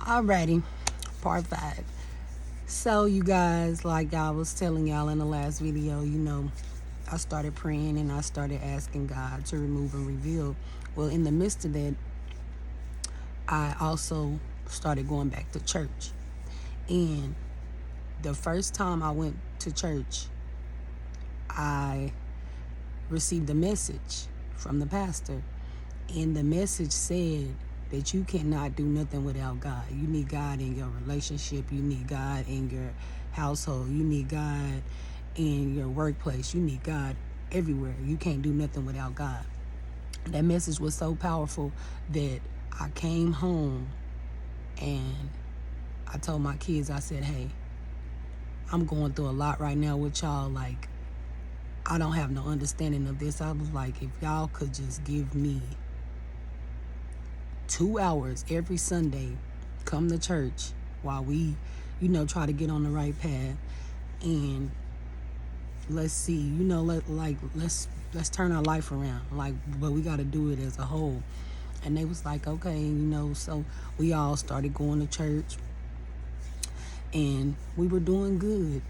Alrighty, part 5. So you guys, like I was telling y'all in the last video, I started praying and I started asking God to remove and reveal. Well, in the midst of that, I also started going back to church. And the first time I went to church, I received a message from the pastor. And the message said that you cannot do nothing without God. You need God in your relationship. You need God in your household. You need God in your workplace. You need God everywhere. You can't do nothing without God. That message was so powerful that I came home and I told my kids, I said, hey, I'm going through a lot right now with y'all. Like, I don't have no understanding of this. I was like, if y'all could just give me 2 hours every Sunday, come to church while we, try to get on the right path, and let's see, let's turn our life around. Like, but we got to do it as a whole. And they was like, okay, so we all started going to church, and we were doing good.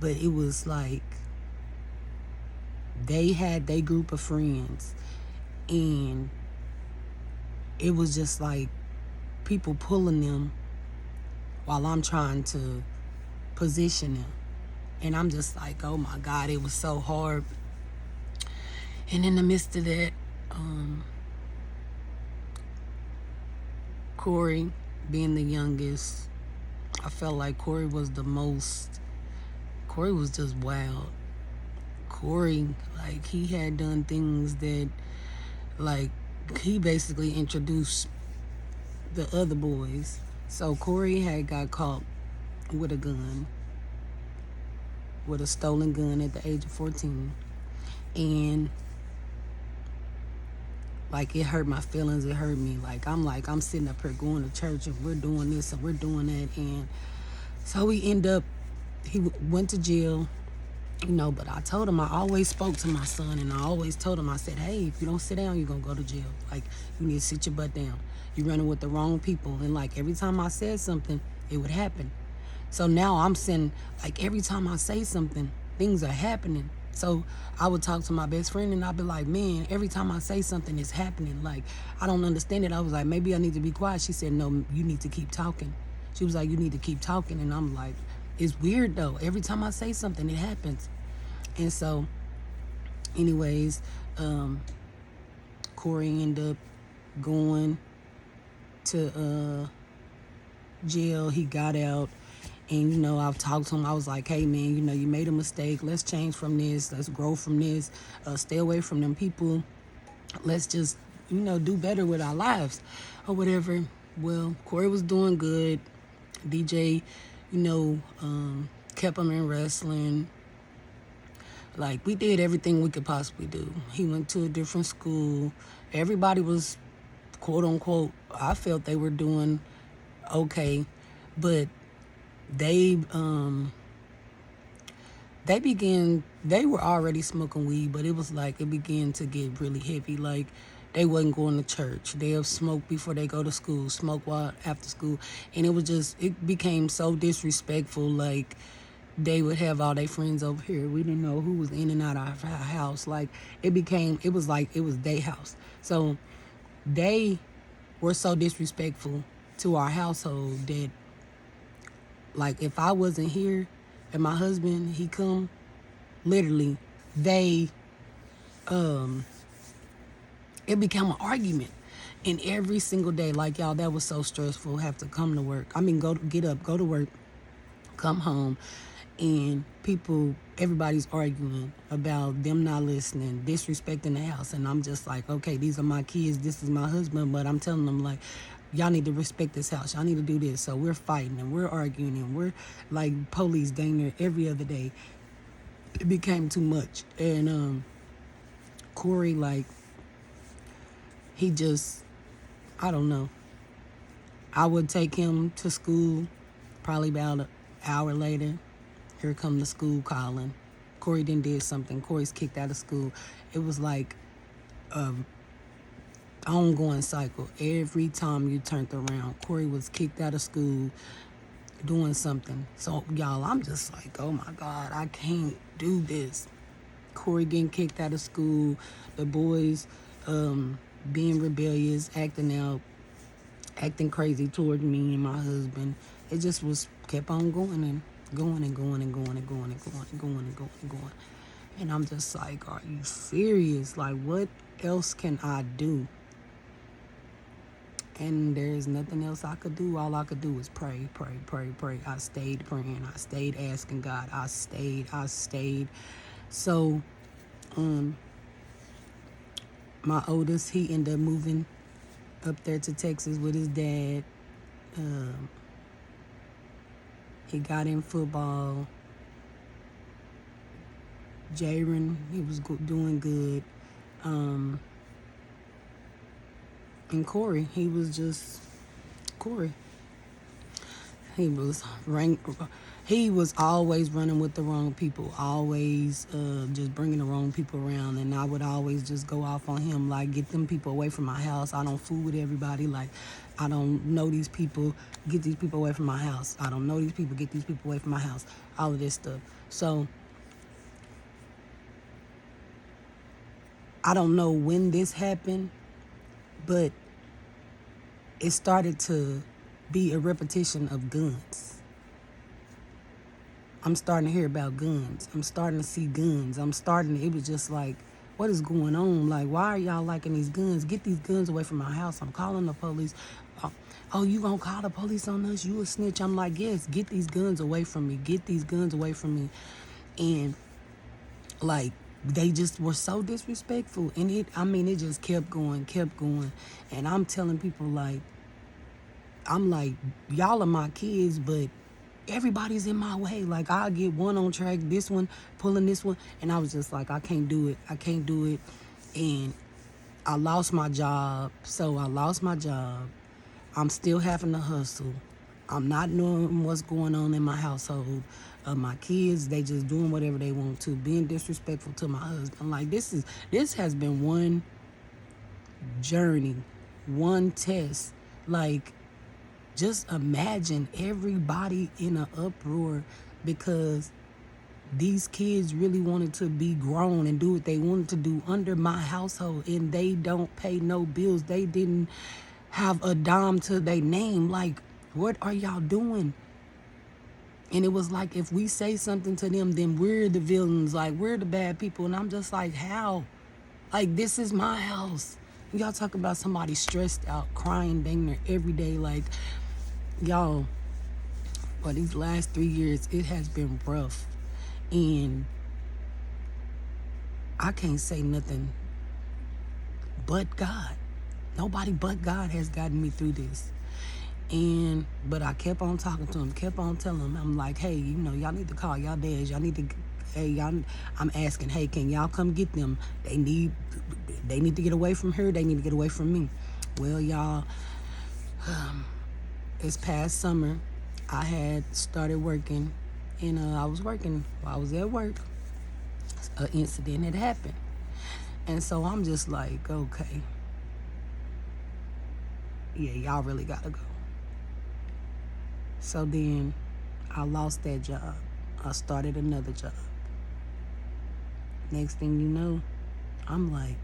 But it was like they had their group of friends, and it was just like people pulling them while I'm trying to position them. And I'm just like, oh my God, it was so hard. And in the midst of that, Corey, being the youngest, I felt like Corey was just wild. Corey, like, he had done things that, like, he basically introduced the other boys. So Corey had got caught with a gun, with a stolen gun at the age of 14. And like, it hurt my feelings. It hurt me. I'm sitting up here going to church and we're doing this and we're doing that. And so he went to jail, but I told him, I always spoke to my son, and I always told him, I said, hey, if you don't sit down, you're going to go to jail. Like, you need to sit your butt down. You're running with the wrong people. And like, every time I said something, it would happen. So now I'm saying, like, every time I say something, things are happening. So I would talk to my best friend and I'd be like, man, every time I say something, it's happening. Like, I don't understand it. I was like, maybe I need to be quiet. She said, no, you need to keep talking. She was like, you need to keep talking. And I'm like, it's weird though. Every time I say something, it happens. And so, anyways, Corey ended up going to jail. He got out. And, I've talked to him. I was like, hey, man, you made a mistake. Let's change from this. Let's grow from this. Stay away from them people. Let's just, do better with our lives or whatever. Well, Corey was doing good. DJ, kept him in wrestling. Like, we did everything we could possibly do. He went to a different school. Everybody was, quote unquote, I felt they were doing okay. But they were already smoking weed, but it was like it began to get really heavy. Like, they wasn't going to church. They'll smoke before they go to school, smoke while after school. And it became so disrespectful. Like, they would have all their friends over here. We didn't know who was in and out of our house. Like, it was like it was their house. So they were so disrespectful to our household that, like, if I wasn't here and my husband, he come, literally, it became an argument. And every single day, like, y'all, that was so stressful, have to come to work. Get up, go to work, come home, and everybody's arguing about them not listening, disrespecting the house. And I'm just like, okay, these are my kids, this is my husband, but I'm telling them, like, y'all need to respect this house. Y'all need to do this. So we're fighting and we're arguing and we're like police dang near every other day. It became too much. And Corey, like, he just, I don't know. I would take him to school probably about an hour later. Here come the school calling. Corey did something. Corey's kicked out of school. It was like ongoing cycle. Every time you turned around, Corey was kicked out of school doing something. So, y'all, I'm just like, oh my God, I can't do this. Corey getting kicked out of school, the boys being rebellious, acting out, acting crazy toward me and my husband. It just was kept on going and going and going and going and going and going and going and going and going. And I'm just like, are you serious? Like, what else can I do? And there's nothing else I could do. All I could do was pray, pray, pray, pray. I stayed praying. I stayed asking God. I stayed. So, my oldest, he ended up moving up there to Texas with his dad. He got in football. Jaron, he was doing good. And Corey, he was just Corey. He was always running with the wrong people, always just bringing the wrong people around, and I would always just go off on him, like, get them people away from my house. I don't fool with everybody. Like, I don't know these people. Get these people away from my house. I don't know these people. Get these people away from my house. All of this stuff. So I don't know when this happened, but it started to be a repetition of guns. I'm starting to hear about guns. I'm starting to see guns. It was just like, what is going on? Like, why are y'all liking these guns? Get these guns away from my house. I'm calling the police. Oh, you gonna call the police on us? You a snitch? I'm like, yes, get these guns away from me. Get these guns away from me. And, like, they just were so disrespectful. And it just kept going. And I'm telling people, like, I'm like, y'all are my kids, but everybody's in my way. Like, I'll get one on track, this one, pulling this one. And I was just like, I can't do it. And I lost my job. I'm still having to hustle. I'm not knowing what's going on in my household. My kids, they just doing whatever they want to, being disrespectful to my husband. Like, this has been one journey, one test. Like, just imagine everybody in an uproar because these kids really wanted to be grown and do what they wanted to do under my household, and they don't pay no bills. They didn't have a dime to their name. Like, what are y'all doing? And it was like, if we say something to them, then we're the villains. Like, we're the bad people. And I'm just like, how? Like, this is my house. Y'all talk about somebody stressed out, crying dang near every day. Like, y'all, for these last 3 years, it has been rough. And I can't say nothing but God. Nobody but God has gotten me through this. But I kept on talking to him, kept on telling him, I'm like, hey, y'all need to call y'all dads. Y'all need to, I'm asking, hey, can y'all come get them? They need to get away from her. They need to get away from me. Well, y'all, this past summer, I had started working, and I was working while I was at work. An incident had happened. And so I'm just like, okay, yeah, y'all really gotta go. So then I lost that job. I started another job. Next thing you know, I'm like,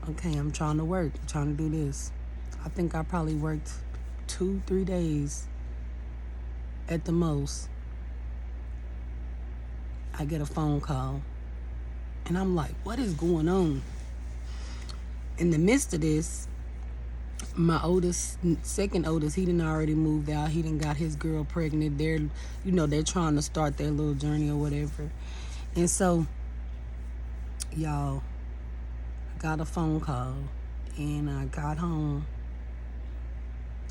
okay, I'm trying to work. I'm trying to do this. I think I probably worked 2-3 days at the most. I get a phone call. And I'm like, what is going on? In the midst of this, my second oldest, he done already moved out. He done got his girl pregnant. They're trying to start their little journey or whatever. And so, y'all, I got a phone call, and I got home,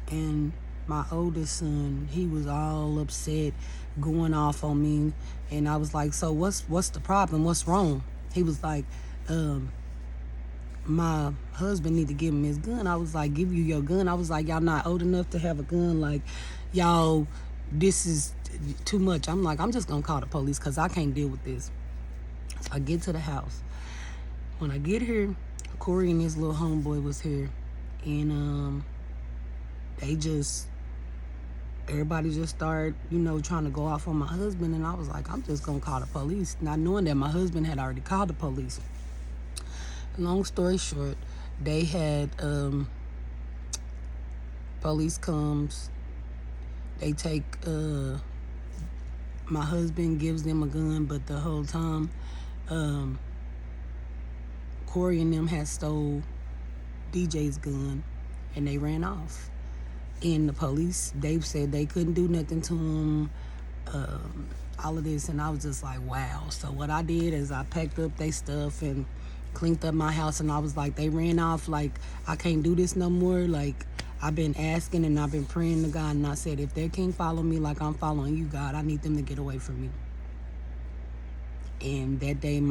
and my oldest son, he was all upset, going off on me. And I was like, so what's the problem? What's wrong? He was like, my husband need to give him his gun. I was like, give you your gun? I was like, y'all not old enough to have a gun? Like, y'all this is too much. I'm like, I'm just gonna call the police because I can't deal with this. So I get to the house. When I get here, Corey and his little homeboy was here, and they just, everybody just started, trying to go off on my husband, and I was like, I'm just gonna call the police, not knowing that my husband had already called the police. Long story short, they had police comes, they take my husband gives them a gun, but the whole time Corey and them had stole DJ's gun, and they ran off. And the police, they said they couldn't do nothing to him, all of this, and I was just like, wow. So what I did is I packed up their stuff and cleaned up my house, and I was like, they ran off, like, I can't do this no more. Like, I've been asking and I've been praying to God, and I said, if they can't follow me like I'm following you, God, I need them to get away from me. And that day,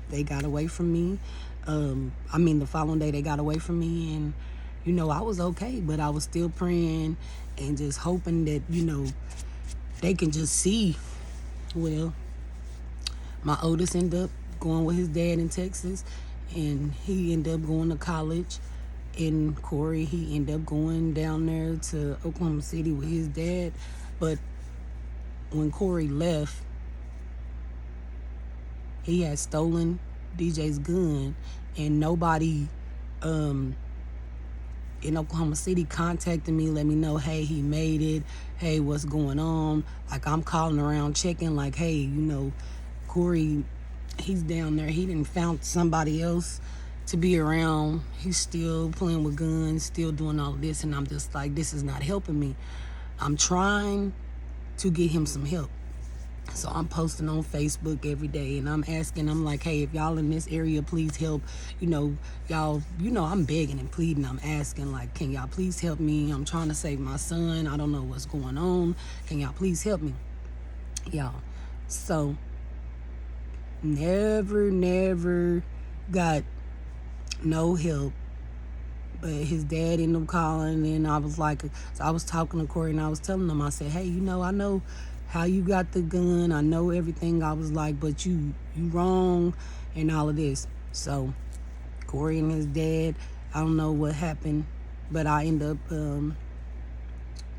they got away from me. The following day, they got away from me, and I was okay, but I was still praying and just hoping that, they can just see. Well, my oldest ended up going with his dad in Texas, and he ended up going to college. And Corey, he ended up going down there to Oklahoma City with his dad. But when Corey left, he had stolen DJ's gun, and nobody in Oklahoma City contacted me, let me know, hey, he made it, hey, what's going on? Like, I'm calling around checking, like, hey, Corey, he's down there, he didn't found somebody else to be around, he's still playing with guns, still doing all of this, and I'm just like, this is not helping me. I'm trying to get him some help. So I'm posting on Facebook every day, and I'm asking, I'm like, hey, if y'all in this area, please help. Y'all, I'm begging and pleading. I'm asking, like, can y'all please help me? I'm trying to save my son. I don't know what's going on. Can y'all please help me? Y'all. So never got no help. But his dad ended up calling, and I was like, so I was talking to Corey, and I was telling him, I said, hey, I know how you got the gun, I know everything. I was like, but you wrong and all of this. So Corey and his dad, I don't know what happened, but I ended up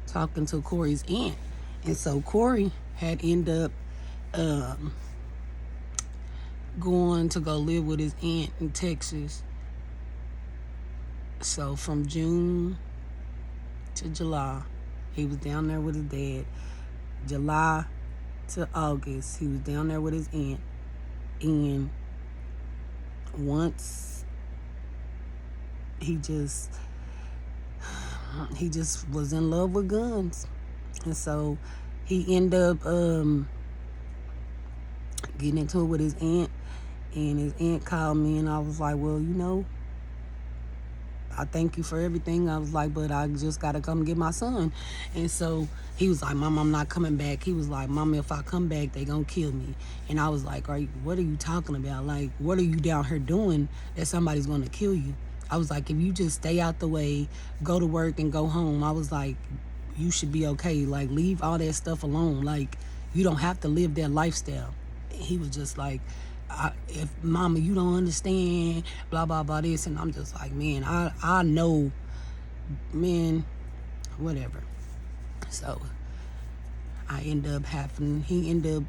talking to Corey's aunt. And so Corey had ended up going to go live with his aunt in Texas. So from June to July, he was down there with his dad. July to August, he was down there with his aunt. And once he just was in love with guns. And so he ended up getting into it with his aunt. And his aunt called me, and I was like, well, I thank you for everything. I was like, but I just got to come get my son. And so he was like, Mom, I'm not coming back. He was like, Mom, if I come back, they going to kill me. And I was like, what are you talking about? Like, what are you down here doing that somebody's going to kill you? I was like, if you just stay out the way, go to work and go home, I was like, you should be okay. Like, leave all that stuff alone. Like, you don't have to live that lifestyle. And he was just like, if Mama, you don't understand, blah, blah, blah, this. And I'm just like, man, I know, man, whatever. So he ended up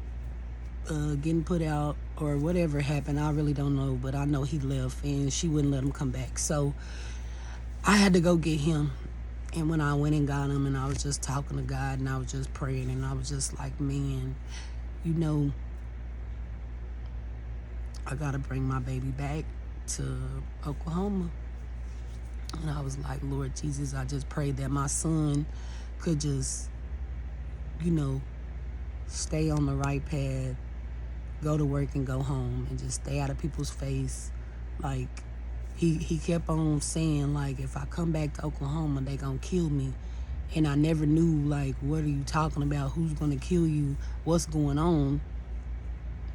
getting put out or whatever happened. I really don't know, but I know he left, and she wouldn't let him come back. So I had to go get him. And when I went and got him, and I was just talking to God, and I was just praying, and I was just like, man, I gotta bring my baby back to Oklahoma. And I was like, Lord Jesus, I just pray that my son could just, stay on the right path, go to work and go home, and just stay out of people's face. Like, he kept on saying, like, if I come back to Oklahoma, they gonna kill me. And I never knew, like, what are you talking about? Who's gonna kill you? What's going on?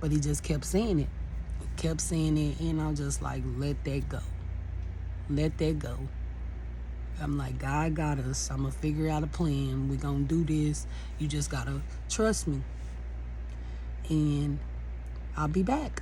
But he just kept saying it. And I'm just like, let that go. Let that go. I'm like, God got us. I'm going to figure out a plan. We're going to do this. You just got to trust me. And I'll be back.